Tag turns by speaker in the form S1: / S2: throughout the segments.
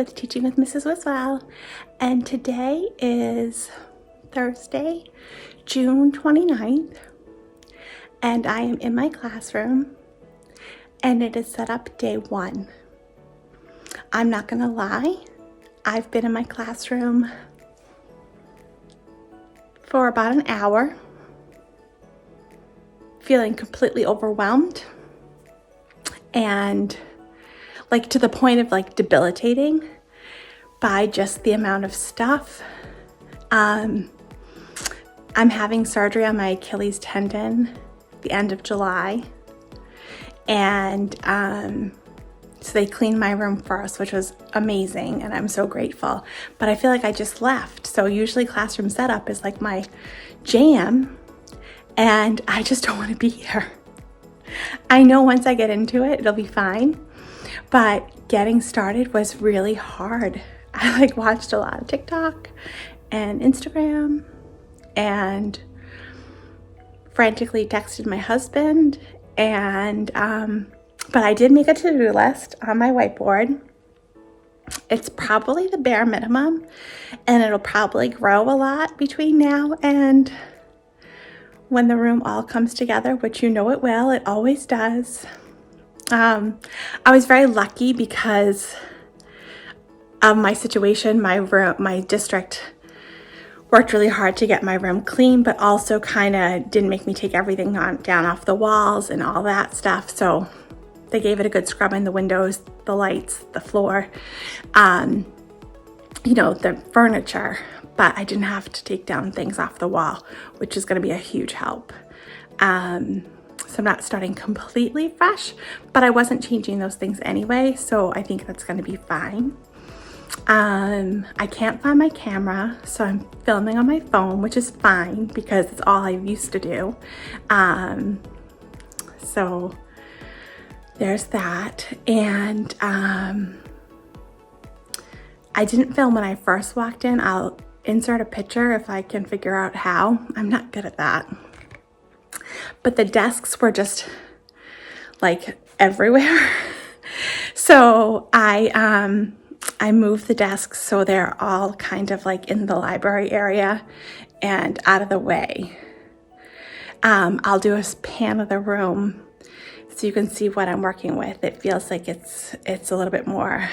S1: with Teaching with Mrs. Wiswell, and today is Thursday, June 29th, and I am in my classroom, and it is set up day one. I'm not gonna lie, I've been in my classroom for about an hour, feeling completely overwhelmed, and like to the point of like debilitating by just the amount of stuff. I'm having surgery on my Achilles tendon the end of July, and so they cleaned my room first, which was amazing, and I'm so grateful. But I feel like I just left. So usually classroom setup is like my jam, and I just don't want to be here. I know once I get into it, it'll be fine. But getting started was really hard. I watched a lot of TikTok and Instagram and frantically texted my husband, and but I did make a to-do list on my whiteboard. It's probably the bare minimum, and it'll probably grow a lot between now and when the room all comes together, which you know it will. It always does. I was very lucky because of my situation. My district worked really hard to get my room clean, but also kind of didn't make me take everything down off the walls and all that stuff. So they gave it a good scrub in the windows, the lights, the floor, the furniture, but I didn't have to take down things off the wall, which is going to be a huge help. So I'm not starting completely fresh, but I wasn't changing those things anyway, so I think that's going to be fine. I can't find my camera, so I'm filming on my phone, which is fine because it's all I used to do. So there's that. And I didn't film when I first walked in. I'll insert a picture if I can figure out how. I'm not good at that. But the desks were just like everywhere. So I moved the desks so they're all kind of like in the library area and out of the way. I'll do a pan of the room so you can see what I'm working with. It feels like it's a little bit more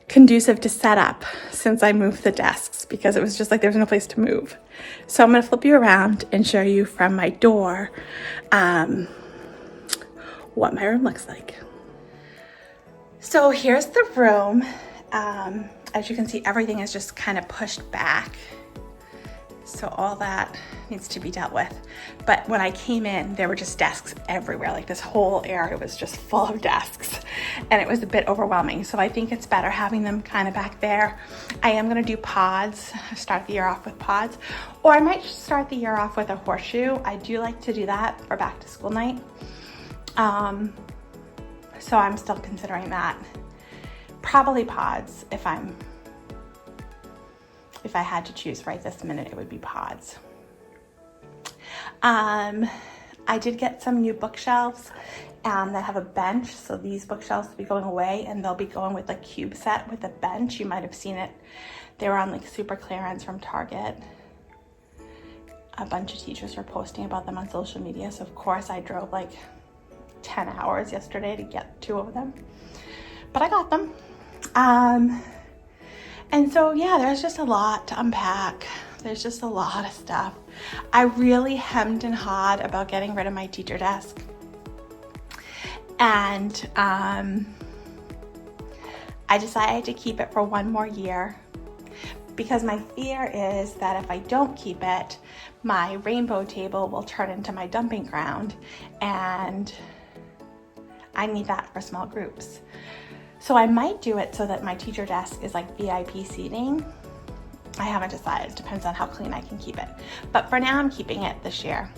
S1: conducive to set up since I moved the desks, because it was just like there's no place to move. So I'm going to flip you around and show you from my door what my room looks like. So here's the room. As you can see, everything is just kind of pushed back. So all that needs to be dealt with. But when I came in, there were just desks everywhere. Like this whole area was just full of desks, and it was a bit overwhelming. So I think it's better having them kind of back there. I am gonna do pods, start the year off with pods, or I might start the year off with a horseshoe. I do like to do that for back to school night. So I'm still considering that. Probably pods if I had to choose right this minute, it would be pods. I did get some new bookshelves that have a bench. So these bookshelves will be going away, and they'll be going with a cube set with a bench. You might have seen it. They were on like super clearance from Target. A bunch of teachers were posting about them on social media. So of course I drove like 10 hours yesterday to get 2 of them, but I got them. And so, yeah, there's just a lot to unpack. There's just a lot of stuff. I really hemmed and hawed about getting rid of my teacher desk. And I decided to keep it for 1 more year, because my fear is that if I don't keep it, my rainbow table will turn into my dumping ground, and I need that for small groups. So I might do it so that my teacher desk is like VIP seating. I haven't decided. It depends on how clean I can keep it. But for now, I'm keeping it this year.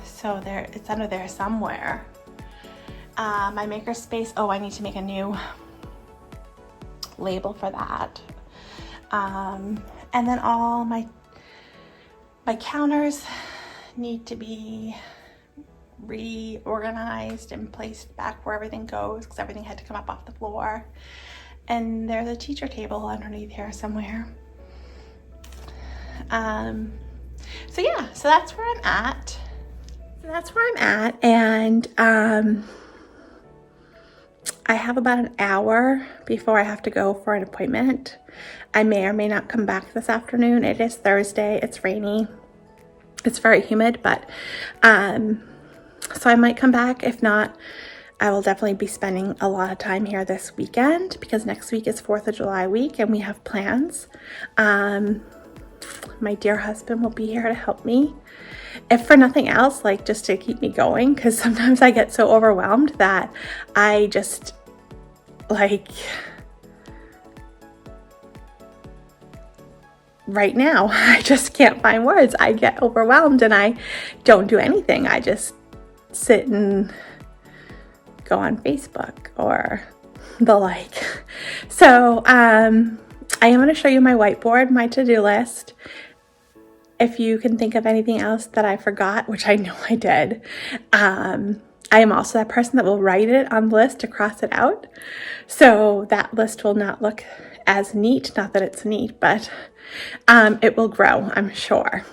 S1: So it's under there somewhere. My Makerspace, I need to make a new label for that. And then all my counters need to be reorganized and placed back where everything goes because everything had to come up off the floor. And there's a teacher table underneath here somewhere. So yeah, so that's where I'm at. And I have about an hour before I have to go for an appointment. I may or may not come back this afternoon. It is Thursday. It's rainy. It's very humid, but so I might come back. If not, I will definitely be spending a lot of time here this weekend because next week is 4th of July week and we have plans. My dear husband will be here to help me. If for nothing else, like just to keep me going, because sometimes I get so overwhelmed that I just like right now, I just can't find words. I get overwhelmed and I don't do anything. I just sit and go on Facebook or the like. So I am going to show you my whiteboard, my to-do list. If you can think of anything else that I forgot, which I know I did, I am also that person that will write it on the list to cross it out. So that list will not look as neat. Not that it's neat, but it will grow, I'm sure.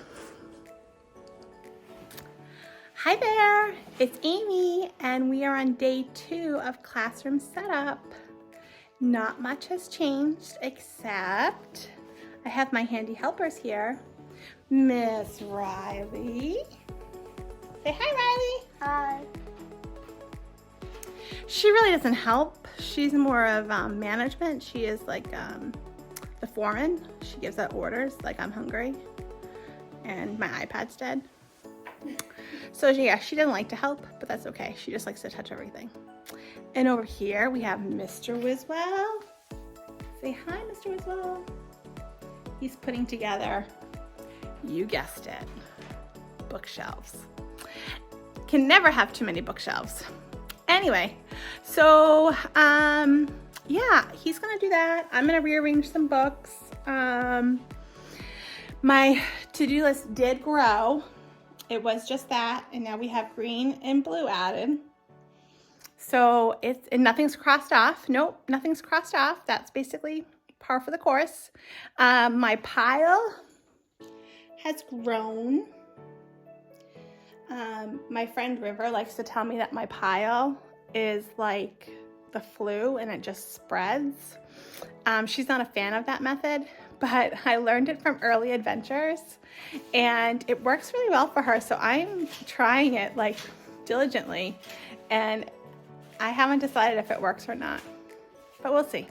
S1: Hi there, it's Amy, and we are on day 2 of classroom setup. Not much has changed except I have my handy helpers here. Miss Riley. Say hi, Riley.
S2: Hi.
S1: She really doesn't help. She's more of management. She is like the foreman. She gives out orders like I'm hungry and my iPad's dead. So yeah, she doesn't like to help, but that's okay. She just likes to touch everything. And over here we have Mr. Wiswell. Say hi, Mr. Wiswell. He's putting together, you guessed it, bookshelves. Can never have too many bookshelves. Anyway, so yeah, he's gonna do that. I'm gonna rearrange some books. My to-do list did grow. It was just that, and now we have green and blue added. So and nothing's crossed off. Nope, nothing's crossed off. That's basically par for the course. My pile has grown. My friend River likes to tell me that my pile is like the flu and it just spreads. She's not a fan of that method, but I learned it from Early Adventures and it works really well for her. So I'm trying it like diligently and I haven't decided if it works or not, but we'll see.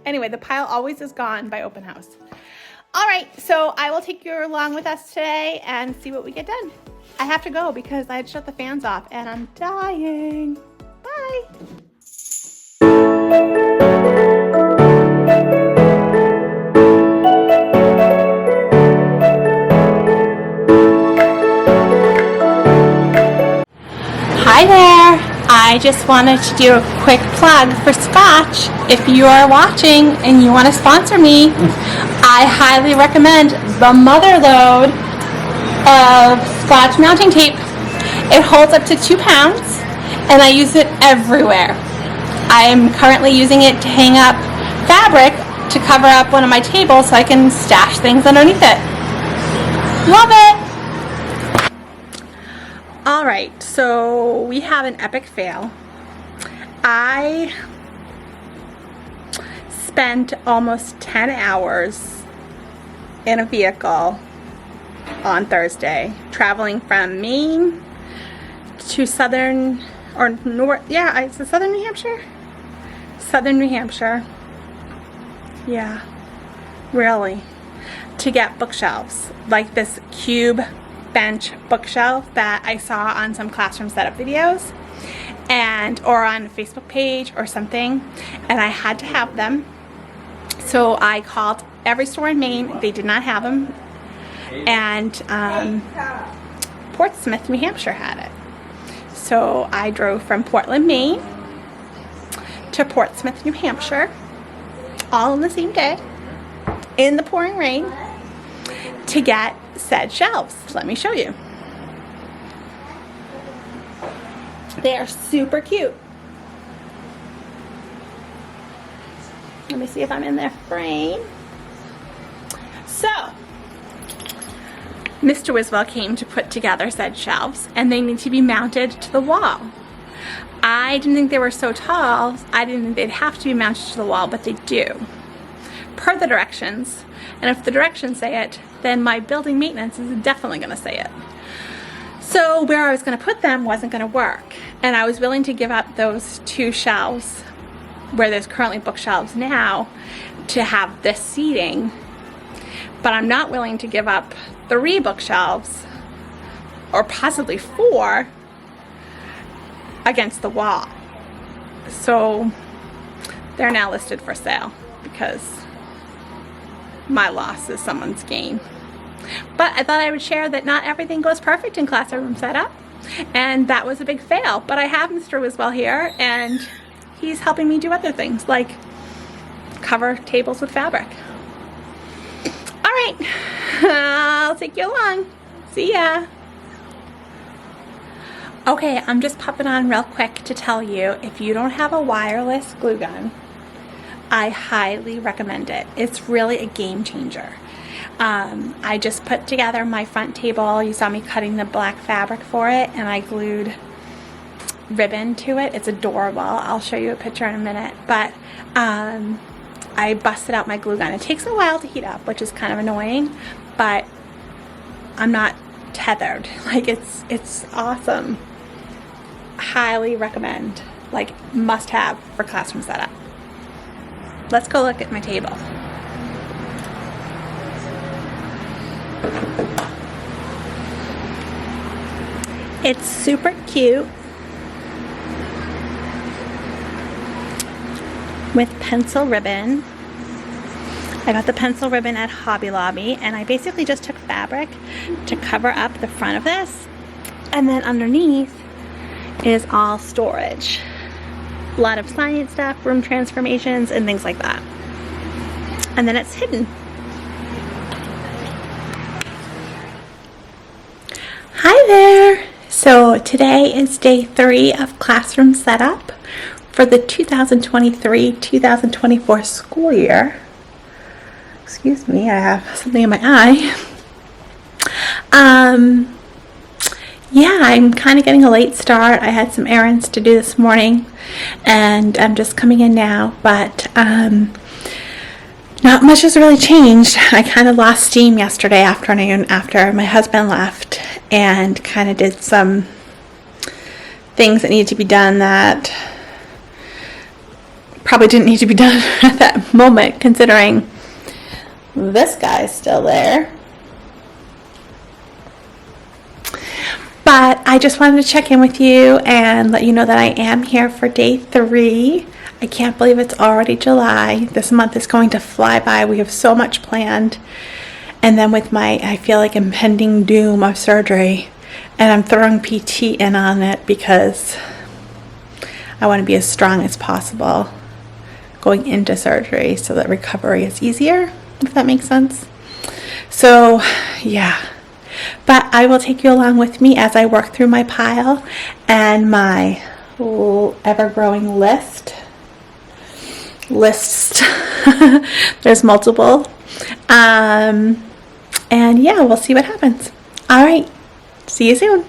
S1: Anyway, the pile always is gone by open house. All right, so I will take you along with us today and see what we get done. I have to go because I had shut the fans off and I'm dying. Bye. Hi there. I just wanted to do a quick plug for Scotch. If you are watching and you want to sponsor me, I highly recommend the Mother Load of Scotch mounting tape. It holds up to 2 pounds and I use it everywhere. I am currently using it to hang up fabric to cover up one of my tables so I can stash things underneath it. Love it! Alright, so we have an epic fail. I spent almost 10 hours in a vehicle on Thursday, traveling from Maine to southern, or north, yeah, it's southern New Hampshire? Southern New Hampshire. Yeah, really. To get bookshelves, like this cube bench bookshelf that I saw on some classroom setup videos or on a Facebook page or something, and I had to have them. So I called every store in Maine. They did not have them, and Portsmouth, New Hampshire had it. So I drove from Portland, Maine to Portsmouth, New Hampshire, all in the same day in the pouring rain to get said shelves. Let me show you. They are super cute. Let me see if I'm in their frame. So, Mr. Wiswell came to put together said shelves, and they need to be mounted to the wall. I didn't think they were so tall. I didn't think they'd have to be mounted to the wall, but they do, per the directions. And if the directions say it, then my building maintenance is definitely going to say it. So where I was going to put them wasn't going to work, and I was willing to give up those 2 shelves where there's currently bookshelves now to have this seating, but I'm not willing to give up 3 bookshelves, or possibly 4, against the wall. So they're now listed for sale because my loss is someone's gain. But I thought I would share that not everything goes perfect in classroom setup, and that was a big fail. But I have Mr. Wiswell here, and he's helping me do other things like cover tables with fabric. All right, I'll take you along. See ya. Okay, I'm just popping on real quick to tell you, if you don't have a wireless glue gun, I highly recommend it. It's really a game changer. I just put together my front table. You saw me cutting the black fabric for it, and I glued ribbon to it. It's adorable. I'll show you a picture in a minute. But I busted out my glue gun. It takes a while to heat up, which is kind of annoying, but I'm not tethered. Like, it's awesome. Highly recommend. Like, must have for classroom setup. Let's go look at my table. It's super cute with pencil ribbon. I got the pencil ribbon at Hobby Lobby, and I basically just took fabric to cover up the front of this, and then underneath is all storage. A lot of science stuff, room transformations, and things like that. And then it's hidden. Hi there! So today is day 3 of classroom setup for the 2023-2024 school year. Excuse me, I have something in my eye. Yeah, I'm kind of getting a late start. I had some errands to do this morning, and I'm just coming in now, but not much has really changed. I kind of lost steam yesterday afternoon after my husband left, and kind of did some things that needed to be done that probably didn't need to be done at that moment, considering this guy's still there. But I just wanted to check in with you and let you know that I am here for day 3. I can't believe it's already July. This month is going to fly by. We have so much planned. And then with my, I feel like, impending doom of surgery, and I'm throwing PT in on it because I want to be as strong as possible going into surgery so that recovery is easier, if that makes sense. So, yeah. But I will take you along with me as I work through my pile and my ever-growing lists. There's multiple. And yeah, we'll see what happens. All right. See you soon.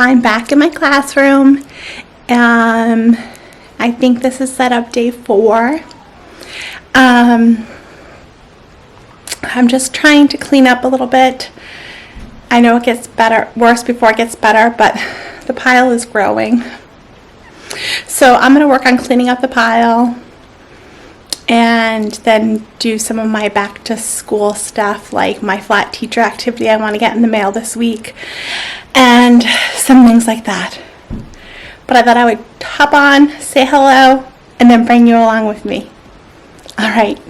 S1: I'm back in my classroom. I think this is setup day 4. I'm just trying to clean up a little bit. I know it gets worse before it gets better, but the pile is growing. So I'm going to work on cleaning up the pile and then do some of my back to school stuff, like my flat teacher activity I want to get in the mail this week and some things like that. But I thought I would hop on, say hello, and then bring you along with me. All right.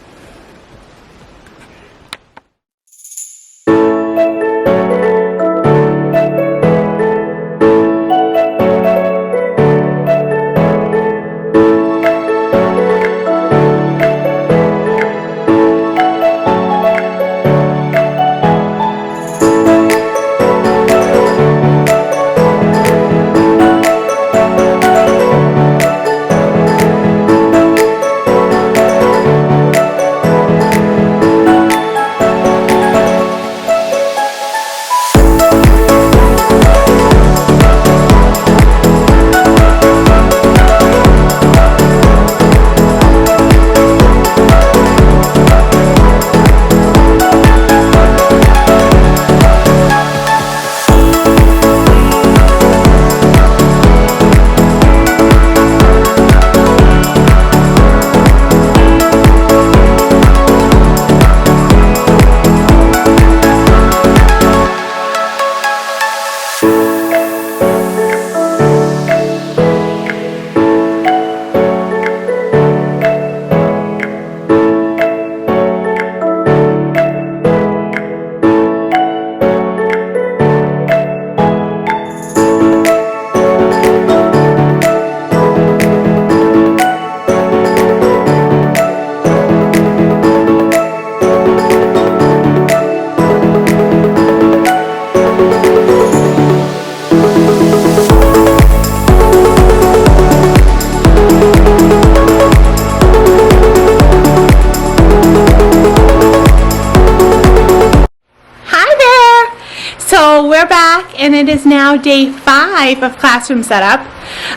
S1: So we're back, and it is now day 5 of classroom setup.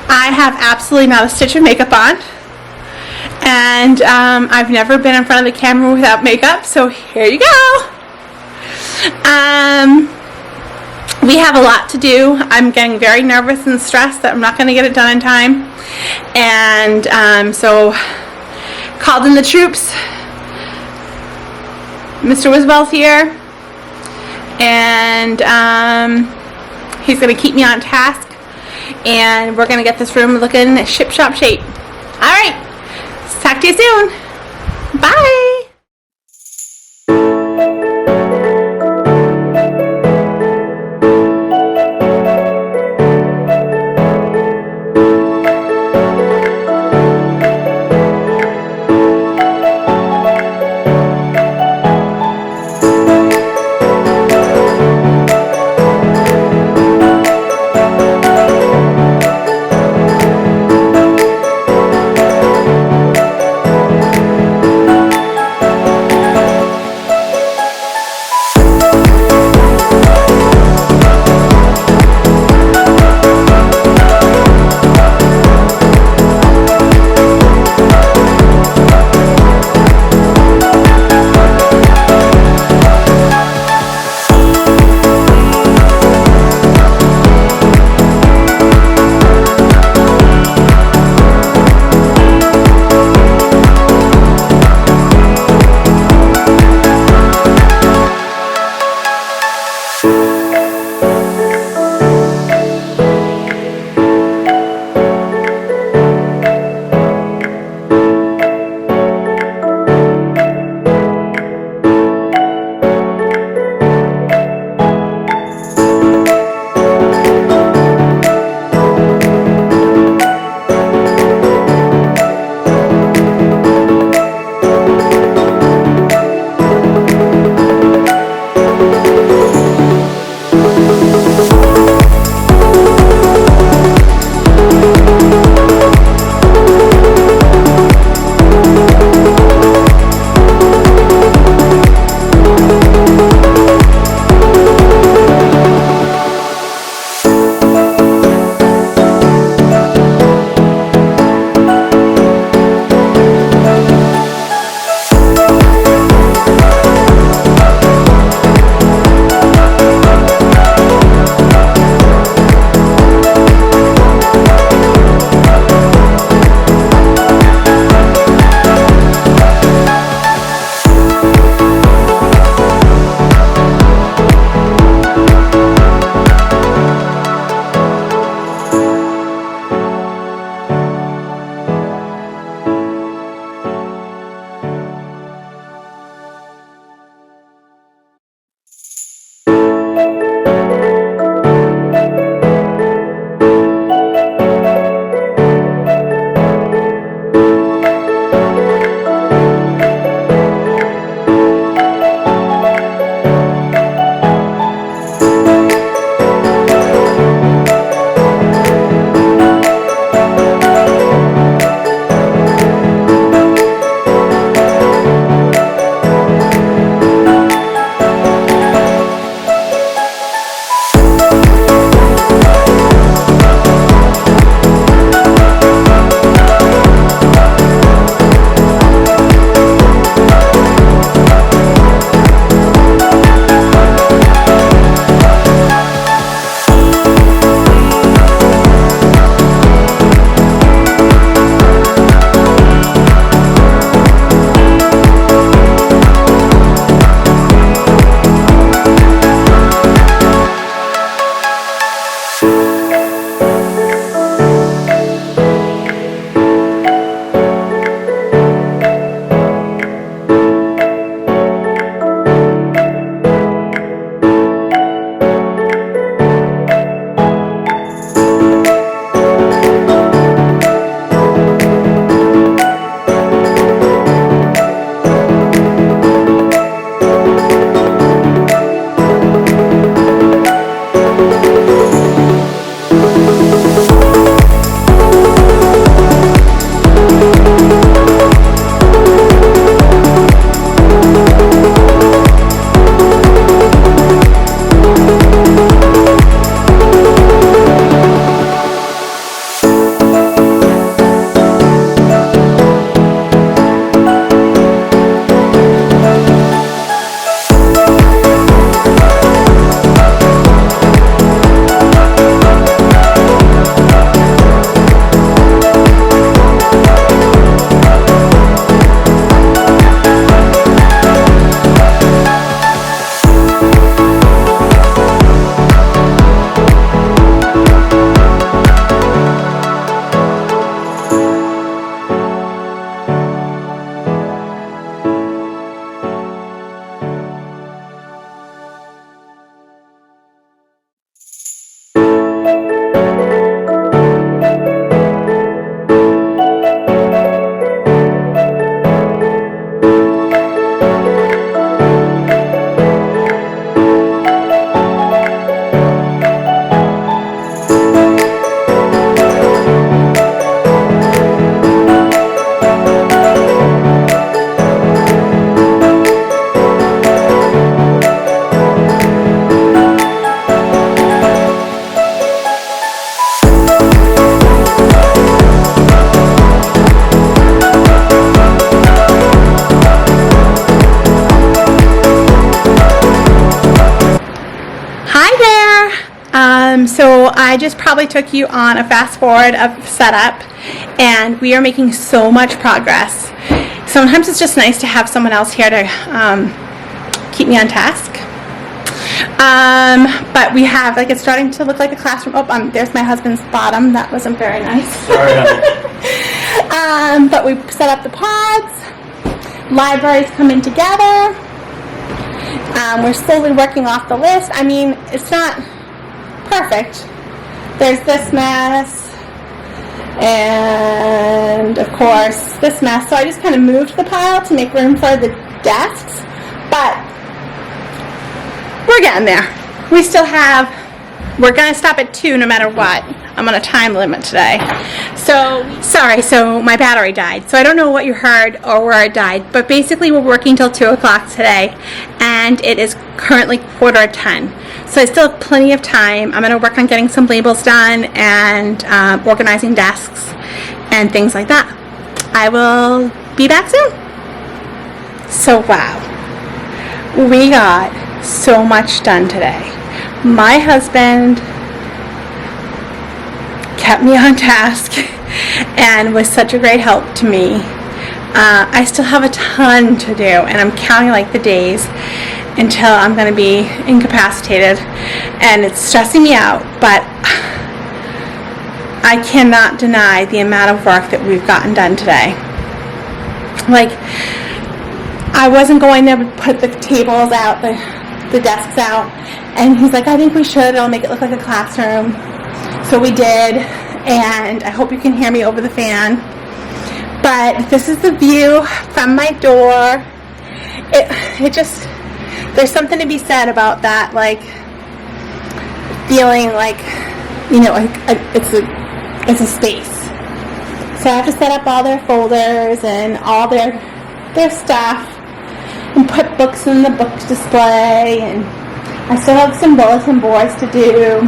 S1: I have absolutely not a stitch of makeup on, and I've never been in front of the camera without makeup, so here you go. We have a lot to do. I'm getting very nervous and stressed that I'm not going to get it done in time, and so called in the troops. Mr. Wiswell's here, and he's going to keep me on task, and we're going to get this room looking ship-shop shape. All right, talk to you soon. Bye. So I just probably took you on a fast forward of setup, and we are making so much progress. Sometimes it's just nice to have someone else here to keep me on task. But we have, like, it's starting to look like a classroom. Oh, there's my husband's bottom. That wasn't very nice.
S2: Sorry, honey.
S1: But we set up the pods. Library's coming together. We're slowly working off the list. I mean, it's not perfect. There's this mess, and of course this mess. So I just kind of moved the pile to make room for the desks, but we're getting there. We're gonna stop at 2 no matter what. I'm on a time limit today. So my battery died. So I don't know what you heard or where it died, but basically we're working till 2 o'clock today, and it is currently 9:45. So I still have plenty of time. I'm gonna work on getting some labels done and organizing desks and things like that. I will be back soon. So wow, we got so much done today. My husband kept me on task and was such a great help to me. I still have a ton to do, and I'm counting like the days until I'm going to be incapacitated, and it's stressing me out, but I cannot deny the amount of work that we've gotten done today. Like, I wasn't going to put the tables out, the desks out, and he's like, I think we should, it'll make it look like a classroom. So we did, and I hope you can hear me over the fan. But this is the view from my door. It just, there's something to be said about that, like feeling like, you know, like it's a space. So I have to set up all their folders and all their stuff, and put books in the book display, and I still have some bulletin boards to do.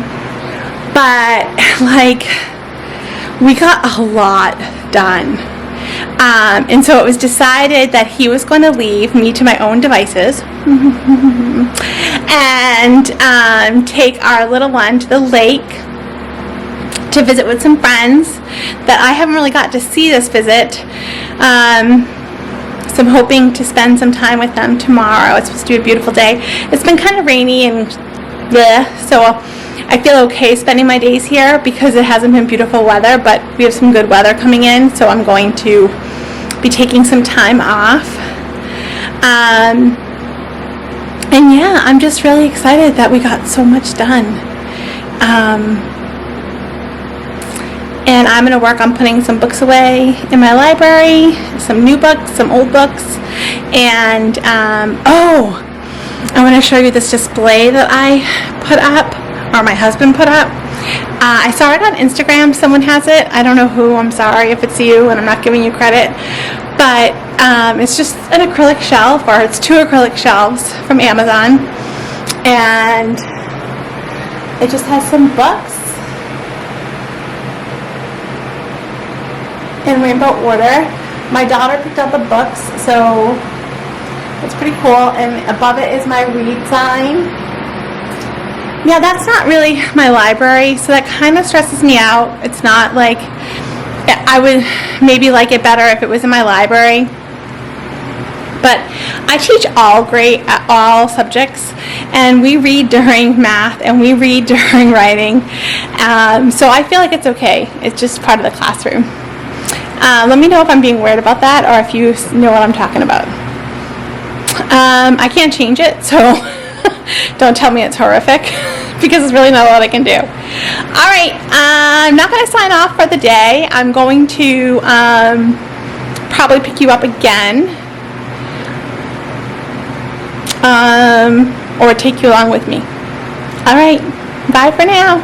S1: But, like, we got a lot done. And so it was decided that he was going to leave me to my own devices and take our little one to the lake to visit with some friends that I haven't really got to see this visit. So I'm hoping to spend some time with them tomorrow. It's supposed to be a beautiful day. It's been kind of rainy and bleh, so I feel okay spending my days here because it hasn't been beautiful weather, but we have some good weather coming in, so I'm going to be taking some time off. And yeah, I'm just really excited that we got so much done. And I'm going to work on putting some books away in my library, some new books, some old books, and I want to show you this display that I put up, or my husband put up. I saw it on Instagram. Someone has it. I don't know who. I'm sorry if it's you, and I'm not giving you credit. But it's just an acrylic shelf, or it's 2 acrylic shelves from Amazon. And it just has some books in rainbow order. My daughter picked out the books, so it's pretty cool. And above it is my read sign. Yeah, that's not really my library, so that kind of stresses me out. It's not like, I would maybe like it better if it was in my library. But I teach all subjects, and we read during math and we read during writing. So I feel like it's okay. It's just part of the classroom. Let me know if I'm being weird about that, or if you know what I'm talking about. I can't change it, so don't tell me it's horrific, because it's really not a lot I can do. Alright, I'm not going to sign off for the day. I'm going to probably pick you up again, or take you along with me. Alright, bye for now.